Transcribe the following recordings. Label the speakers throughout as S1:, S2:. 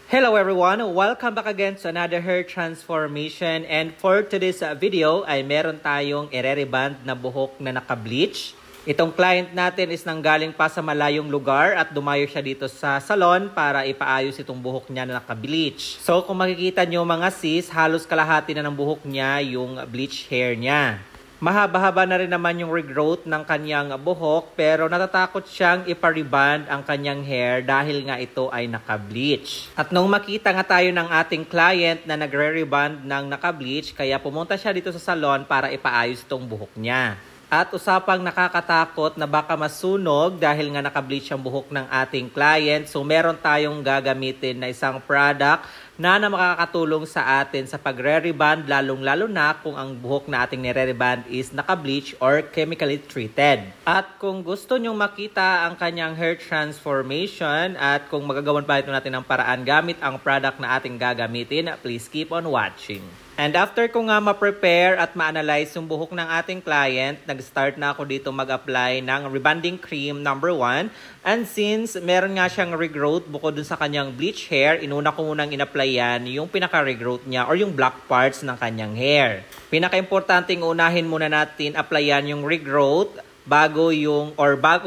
S1: Hello everyone! Welcome back again to another hair transformation, and for today's video ay meron tayong ire-reband na buhok na naka-bleach. Itong client natin is nanggaling pa sa malayong lugar at dumayo siya dito sa salon para ipaayos itong buhok niya na naka-bleach. So kung makikita nyo mga sis, halos kalahati na ng buhok niya yung bleach hair niya. Mahaba-haba na rin naman yung regrowth ng kanyang buhok, pero natatakot siyang ipa-reband ang kanyang hair dahil nga ito ay naka-bleach. At nung makita nga tayo ng ating client na nagre-reband ng naka-bleach, kaya pumunta siya dito sa salon para ipaayos itong buhok niya. At usapang nakakatakot na baka masunog dahil nga naka-bleach ang buhok ng ating client. So meron tayong gagamitin na isang product na makakatulong sa atin sa pagre-reband, lalong-lalo na kung ang buhok na ating nire-reband is naka-bleach or chemically treated. At kung gusto nyong makita ang kanyang hair transformation at kung magagawan pa ito natin ng paraan gamit ang product na ating gagamitin, please keep on watching. And after ko nga ma-prepare at ma-analyze yung buhok ng ating client, nag-start na ako dito mag-apply ng rebanding cream number 1. And since meron nga siyang regrowth bukod dun sa kanyang bleach hair, inuna ko munang in-applyan yung pinaka-regrowth niya or yung black parts ng kanyang hair. Pinaka-importanting unahin muna natin applyan yung regrowth bago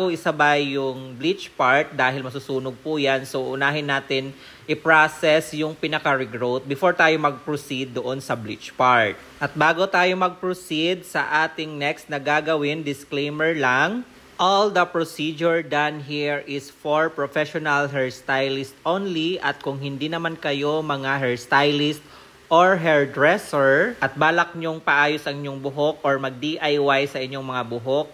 S1: isabay yung bleach part dahil masusunog po yan. So unahin natin i-process yung pinaka-regrowth before tayo mag-proceed doon sa bleach part. At bago tayo mag-proceed sa ating next na gagawin, disclaimer lang, all the procedure done here is for professional hairstylist only, at kung hindi naman kayo mga hairstylist or hairdresser at balak nyong paayos ang inyong buhok or mag-DIY sa inyong mga buhok,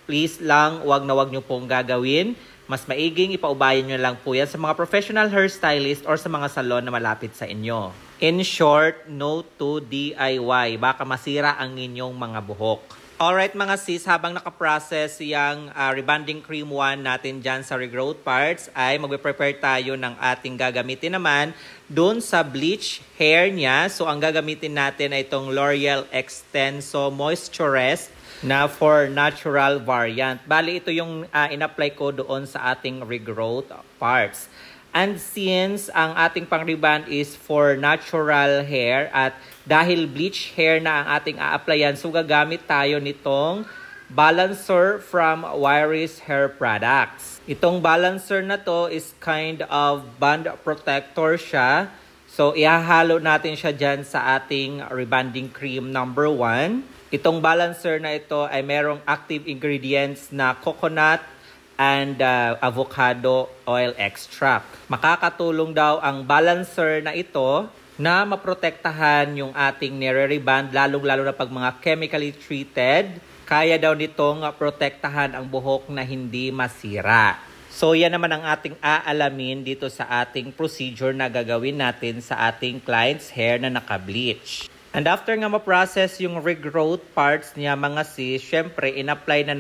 S1: please lang, wag nyo pong gagawin. Mas maiging ipaubayan nyo lang po yan sa mga professional hairstylist or sa mga salon na malapit sa inyo. In short, no to DIY. Baka masira ang inyong mga buhok. Alright mga sis, habang nakaprocess yung rebanding cream 1 natin dyan sa regrowth parts, ay magpe-prepare tayo ng ating gagamitin naman doon sa bleach hair niya. So ang gagamitin natin ay itong L'Oreal Extenso Moisturist na for natural variant. Bali, ito yung in-apply ko doon sa ating regrowth parts. And since ang ating pang-reband is for natural hair at dahil bleach hair na ang ating a-applyan, so gagamit tayo nitong balancer from Wiris Hair Products. Itong balancer na to is kind of band protector siya. So, ihahalo natin siya dyan sa ating rebanding cream number 1. Itong balancer na ito ay merong active ingredients na coconut and avocado oil extract. Makakatulong daw ang balancer na ito na maprotektahan yung ating nire-reband, lalong-lalo na pag mga chemically treated. Kaya daw nitong protektahan ang buhok na hindi masira. So yan naman ang ating aalamin dito sa ating procedure na gagawin natin sa ating client's hair na naka-bleach. And after nga ma-process yung regrowth parts niya mga sis, syempre in-applyan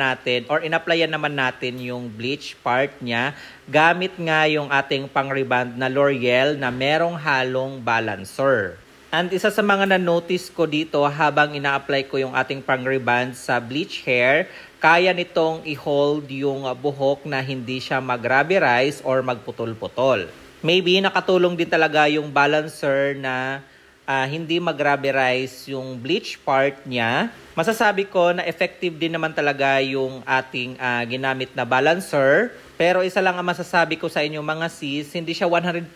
S1: naman natin yung bleach part niya gamit nga yung ating pang-reband na L'Oreal na merong halong balancer. And isa sa mga na-notice ko dito habang ina-apply ko yung ating pang-reband sa bleach hair, kaya nitong i-hold yung buhok na hindi siya mag-rubberize or magputol-putol. Maybe nakatulong din talaga yung balancer na hindi mag-rubberize yung bleach part niya. Masasabi ko na effective din naman talaga yung ating ginamit na balancer. Pero isa lang ang masasabi ko sa inyo mga sis, hindi siya 100%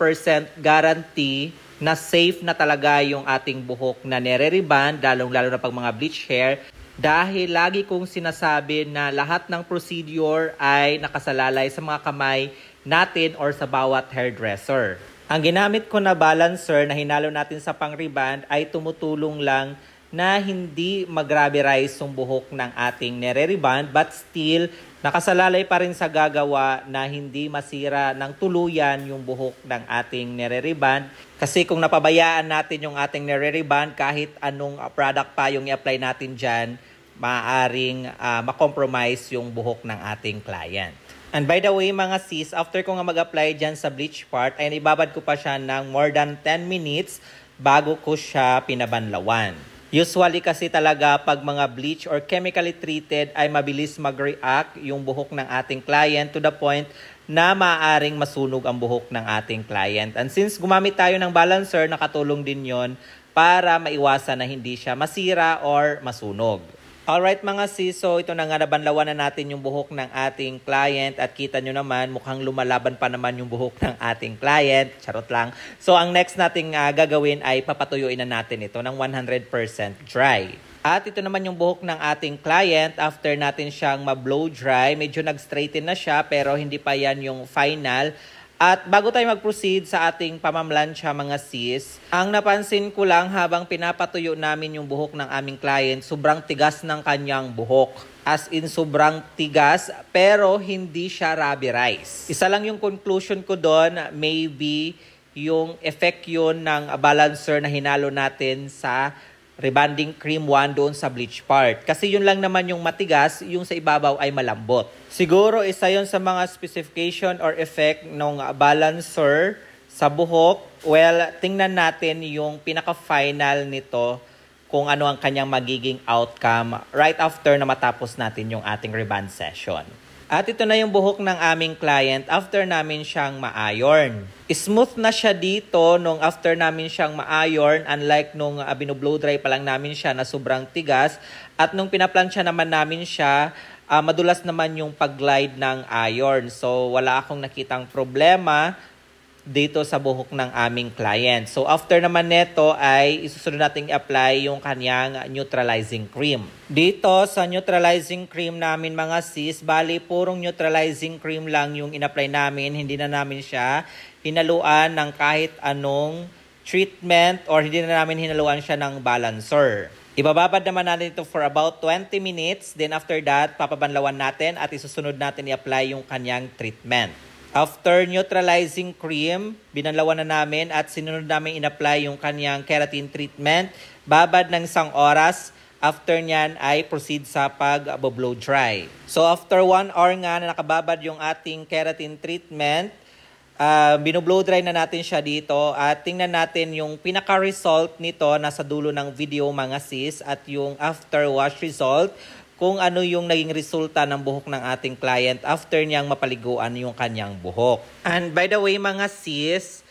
S1: guarantee na safe na talaga yung ating buhok na nire-reband, lalong-lalo na pag mga bleach hair. Dahil lagi kong sinasabi na lahat ng procedure ay nakasalalay sa mga kamay natin or sa bawat hairdresser. Ang ginamit ko na balancer na hinalo natin sa pang-reband ay tumutulong lang na hindi mag-rubberize yung buhok ng ating nire-reband, but still nakasalalay pa rin sa gagawa na hindi masira ng tuluyan yung buhok ng ating nire-reband. Kasi kung napabayaan natin yung ating nire-reband, kahit anong product pa yung i-apply natin dyan, maaaring makompromise yung buhok ng ating client. And by the way mga sis, after ko nga mag-apply dyan sa bleach part, ay ibabad ko pa siya ng more than 10 minutes bago ko siya pinabanlawan. Usually kasi talaga pag mga bleach or chemically treated ay mabilis mag-react yung buhok ng ating client to the point na maaaring masunog ang buhok ng ating client. And since gumamit tayo ng balancer, nakatulong din yon para maiwasan na hindi siya masira or masunog. Alright mga sis, so ito na nga, nabanlawan na natin yung buhok ng ating client at kita nyo naman mukhang lumalaban pa naman yung buhok ng ating client. Charot lang. So ang next nating gagawin ay papatuyuin na natin ito ng 100% dry. At ito naman yung buhok ng ating client after natin siyang ma-blow dry. Medyo nag-straighten na siya pero hindi pa yan yung final. At bago tayo mag-proceed sa ating pamamlansya mga sis, ang napansin ko lang habang pinapatuyo namin yung buhok ng aming client, sobrang tigas ng kanyang buhok. As in sobrang tigas pero hindi siya rubberized. Isa lang yung conclusion ko doon, maybe yung effect yun ng balancer na hinalo natin sa rebonding cream 1 doon sa bleach part. Kasi yun lang naman yung matigas, yung sa ibabaw ay malambot. Siguro isa yun sa mga specification or effect ng balancer sa buhok. Well, tingnan natin yung pinaka-final nito kung ano ang kanyang magiging outcome right after na matapos natin yung ating rebond session. At ito na yung buhok ng aming client after namin siyang ma-iron. Smooth na siya dito nung after namin siyang ma-iron, unlike nung binoblow dry pa lang namin siya na sobrang tigas. At nung pinaplansya naman namin siya, madulas naman yung pag-glide ng iron. So wala akong nakitang problema dito sa buhok ng aming client. So after naman neto ay isusunod nating i-apply yung kanyang neutralizing cream. Dito sa neutralizing cream namin mga sis, bali purong neutralizing cream lang yung in-apply namin. Hindi na namin siya hinaluan ng kahit anong treatment or hindi na namin hinaluan siya ng balancer. Ibababad naman natin ito for about 20 minutes. Then after that, papabanlawan natin at isusunod natin i-apply yung kanyang treatment. After neutralizing cream, binanlawan na namin at sinunod namin in-apply yung kanyang keratin treatment. Babad ng 1 oras. After nyan ay proceed sa pag-blow dry. So after 1 hour nga na nakababad yung ating keratin treatment, binoblow dry na natin siya dito at tingnan natin yung pinaka-result nito nasa dulo ng video mga sis at yung after wash result kung ano yung naging resulta ng buhok ng ating client after niyang mapaliguan yung kanyang buhok. And by the way mga sis,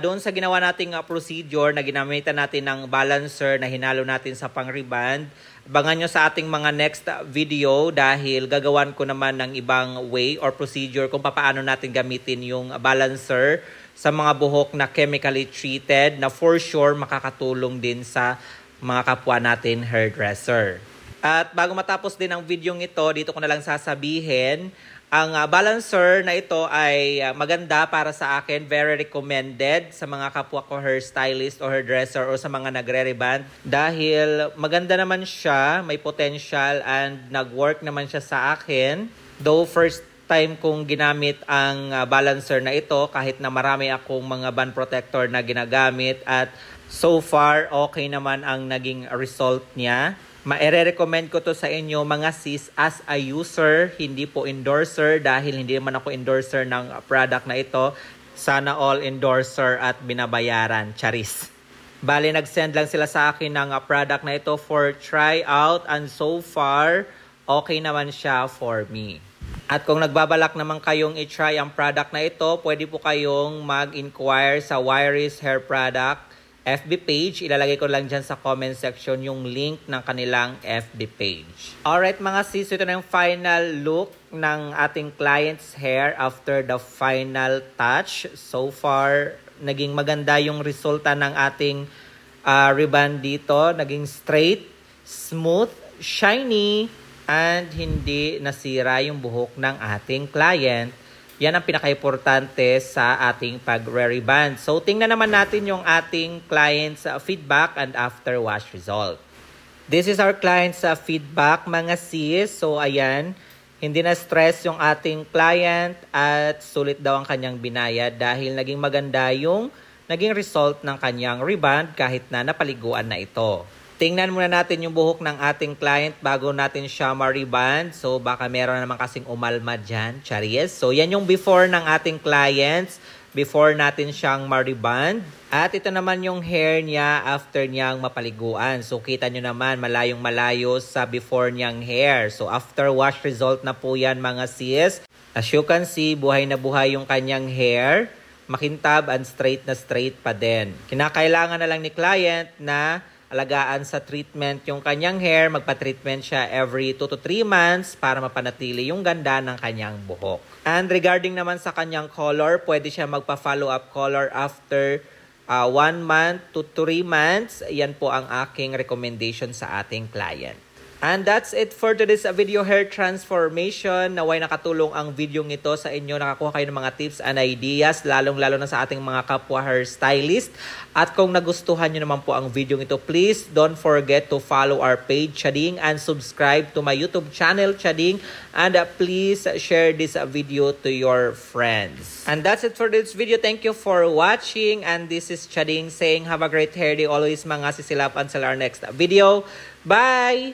S1: doon sa ginawa nating procedure na ginamitan natin ng balancer na hinalo natin sa pang-rebond, abangan nyo sa ating mga next video dahil gagawan ko naman ng ibang way or procedure kung paano natin gamitin yung balancer sa mga buhok na chemically treated na for sure makakatulong din sa mga kapwa natin hairdresser. At bago matapos din ang video ito, dito ko na lang sasabihin, ang balancer na ito ay maganda para sa akin, very recommended sa mga kapwa ko hairstylist o hairdresser o sa mga nagre-rebond dahil maganda naman siya, may potential and nag-work naman siya sa akin. Though first time kong ginamit ang balancer na ito kahit na marami akong mga band protector na ginagamit at so far okay naman ang naging result niya. Maire-recommend ko to sa inyo mga sis as a user, hindi po endorser dahil hindi naman ako endorser ng product na ito. Sana all endorser at binabayaran. Charis. Bali, nag-send lang sila sa akin ng product na ito for try out and so far, okay naman siya for me. At kung nagbabalak naman kayong i-try ang product na ito, pwede po kayong mag-inquire sa Wiris Hair Product FB page. Ilalagay ko lang dyan sa comment section yung link ng kanilang FB page. Alright mga sis, ito na yung final look ng ating client's hair after the final touch. So far, naging maganda yung resulta ng ating rebond dito. Naging straight, smooth, shiny, and hindi nasira yung buhok ng ating client. Yan ang pinaka-importante sa ating pag-rebond. So, tingnan naman natin yung ating client's feedback and after wash result. This is our client's feedback, mga sis. So, ayan, hindi na stress yung ating client at sulit daw ang kanyang binayad dahil naging maganda yung naging result ng kanyang rebond kahit na napaliguan na ito. Tingnan muna natin yung buhok ng ating client bago natin siya ma-rebond. So, baka meron naman kasing umalma dyan. Charis. So, yan yung before ng ating clients. Before natin siyang ma-rebond. At ito naman yung hair niya after niyang mapaliguan. So, kita nyo naman malayong malayo sa before niyang hair. So, after wash result na po yan mga sis. As you can see, buhay na buhay yung kanyang hair. Makintab and straight na straight pa din. Kinakailangan na lang ni client na alagaan sa treatment yung kanyang hair. Magpa-treatment siya every 2 to 3 months para mapanatili yung ganda ng kanyang buhok. And regarding naman sa kanyang color, pwede siya magpa-follow up color after 1 month to 3 months. Yan po ang aking recommendation sa ating client. And that's it for today's video hair transformation. Naway nakatulong ang video ito sa inyo. Nakakuha kayo ng mga tips and ideas, lalong-lalo na sa ating mga kapwa hairstylist. At kung nagustuhan nyo naman po ang video ito, please don't forget to follow our page, Chading, and subscribe to my YouTube channel, Chading. And please share this video to your friends. And that's it for this video. Thank you for watching. And this is Chading saying have a great hair day. Always mga sisilap until our next video. Bye!